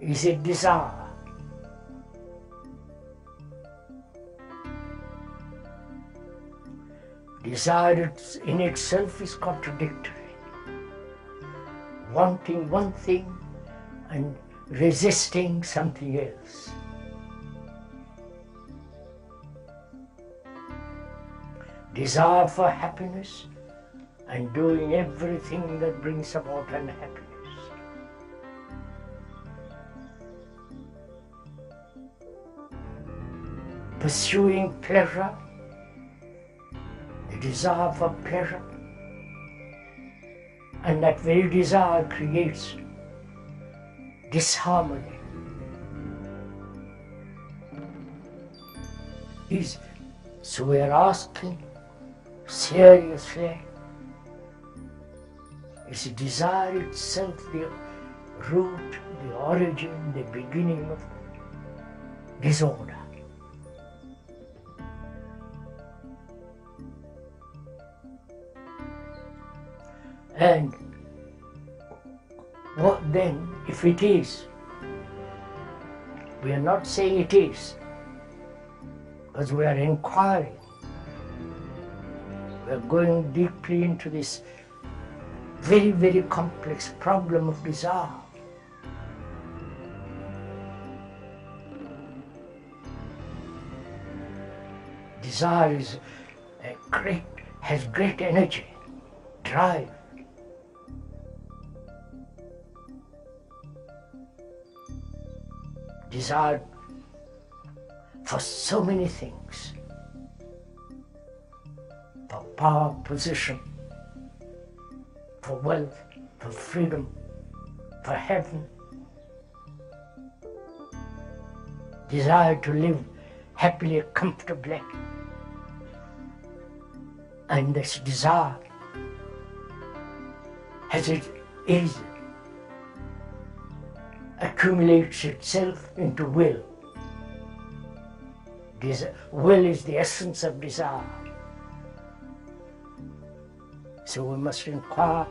Is it desire? Desire in itself is contradictory. Wanting one thing and resisting something else. Desire for happiness and doing everything that brings about unhappiness. Pursuing pleasure, the desire for pleasure, and that very desire creates disharmony. So we are asking seriously, is desire itself the root, the origin, the beginning of disorder? And what then, if it is? We are not saying it is, because we are inquiring. We are going deeply into this very, very complex problem of desire. Desire has great energy, drive. Desire for so many things, for power, position, for wealth, for freedom, for heaven. Desire to live happily, comfortably. And this desire, as it is, accumulates itself into will. Will is the essence of desire. So we must inquire,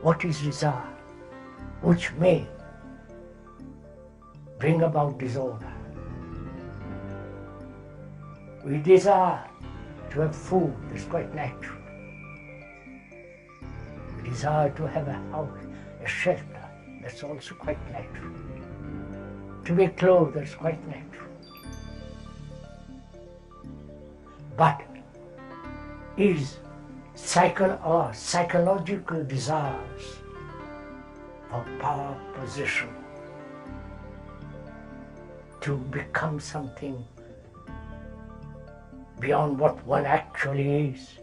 what is desire, which may bring about disorder. We desire to have food, that's quite natural. We desire to have a house, a shelter, that's also quite natural. To be clothed, that's quite natural. But is psychological desires for power, position, to become something beyond what one actually is,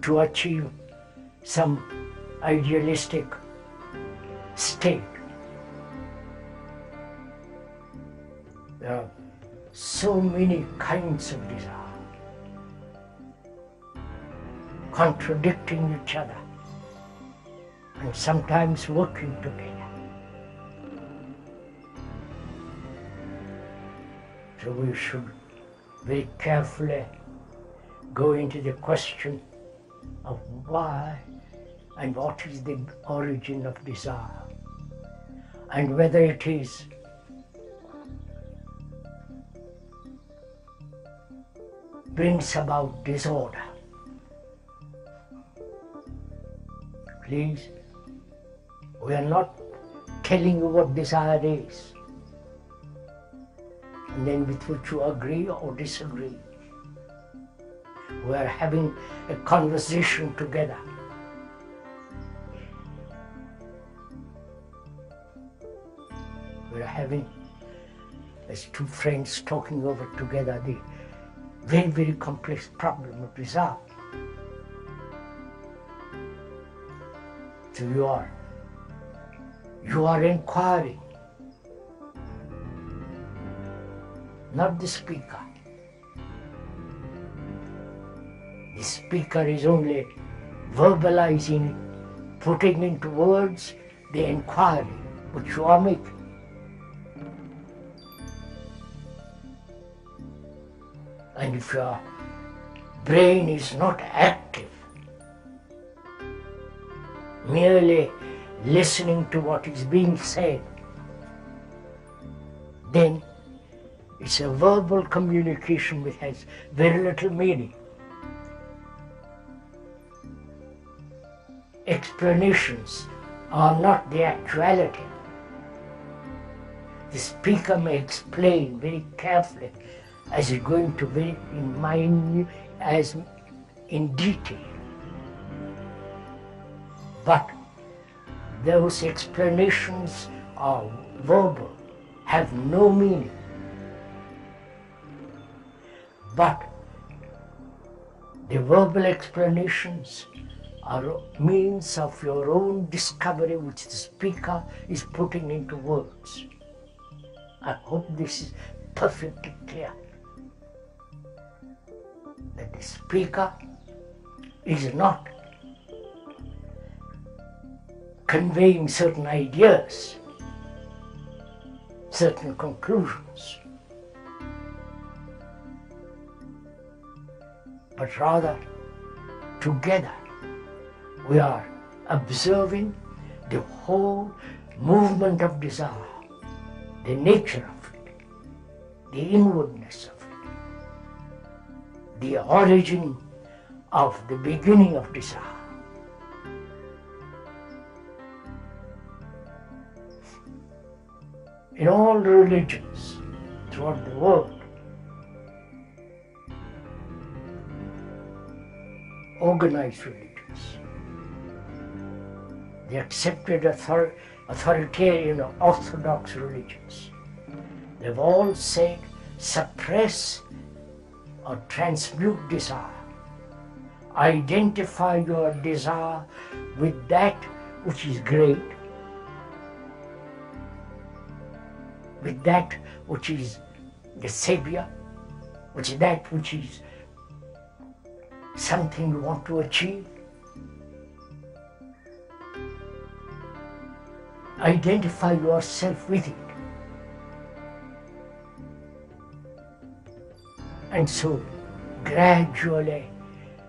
to achieve some idealistic state. There are so many kinds of desire, contradicting each other and sometimes working together. So we should very carefully go into the question of why and what is the origin of desire, and whether it is brings about disorder. Please, we are not telling you what desire is, and then with which you agree or disagree. We are having a conversation together. We are having, as two friends talking over together, the very, very complex problem of desire. So you are inquiring, not the speaker. The speaker is only verbalizing, putting into words the inquiry. which you are making. And if your brain is not active, merely listening to what is being said, then it's a verbal communication which has very little meaning. Explanations are not the actuality. The speaker may explain very carefully as he's going to very in detail. But those explanations are verbal, have no meaning. But the verbal explanations are means of your own discovery which the speaker is putting into words. I hope this is perfectly clear. That the speaker is not conveying certain ideas, certain conclusions, but rather together we are observing the whole movement of desire, the nature of it, the inwardness of it, the origin of the beginning of desire. In all religions throughout the world, organized religions, the accepted authoritarian or orthodox religions, they've all said suppress or transmute desire. Identify your desire with that which is great, with that which is the Savior, which is that which is something you want to achieve. Identify yourself with it. And so gradually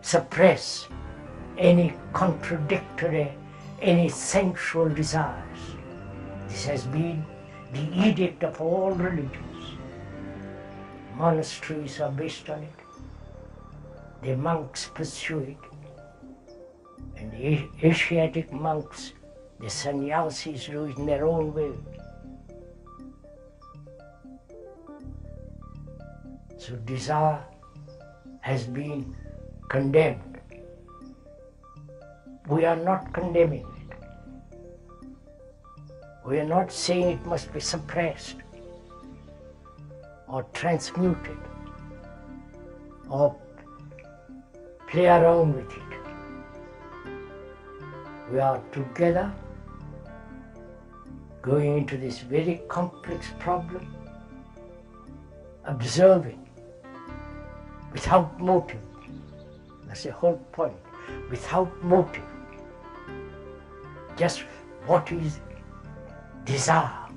suppress any contradictory, any sensual desires. This has been the edict of all religions. Monasteries are based on it. The monks pursue it. And the Asiatic monks, the sannyasis, do it in their own way. So desire has been condemned. We are not condemning it. We are not saying it must be suppressed or transmuted or play around with it. We are together going into this very complex problem, observing without motive. That's the whole point. Without motive. Just what is desire,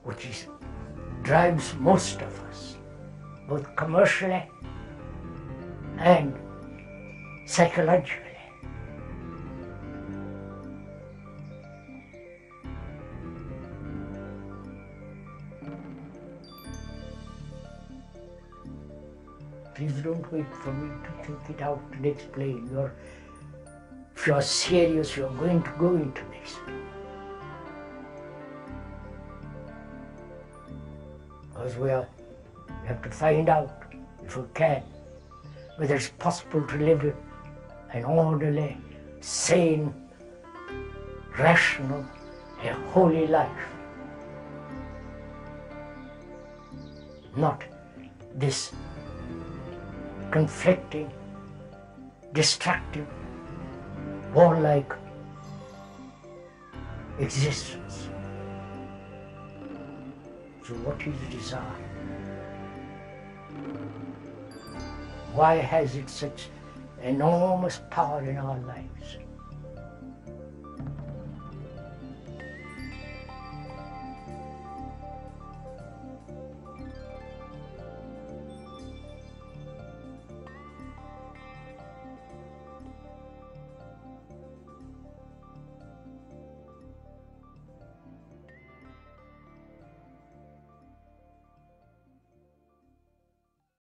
which drives most of us, both commercially and psychologically. Please don't wait for me to think it out and explain. If you are serious, you are going to go into this. Because we have to find out, if we can, whether it's possible to live an orderly, sane, rational, a holy life. Not this conflicting, destructive, warlike existence. So what is desire? Why has it such enormous power in our lives?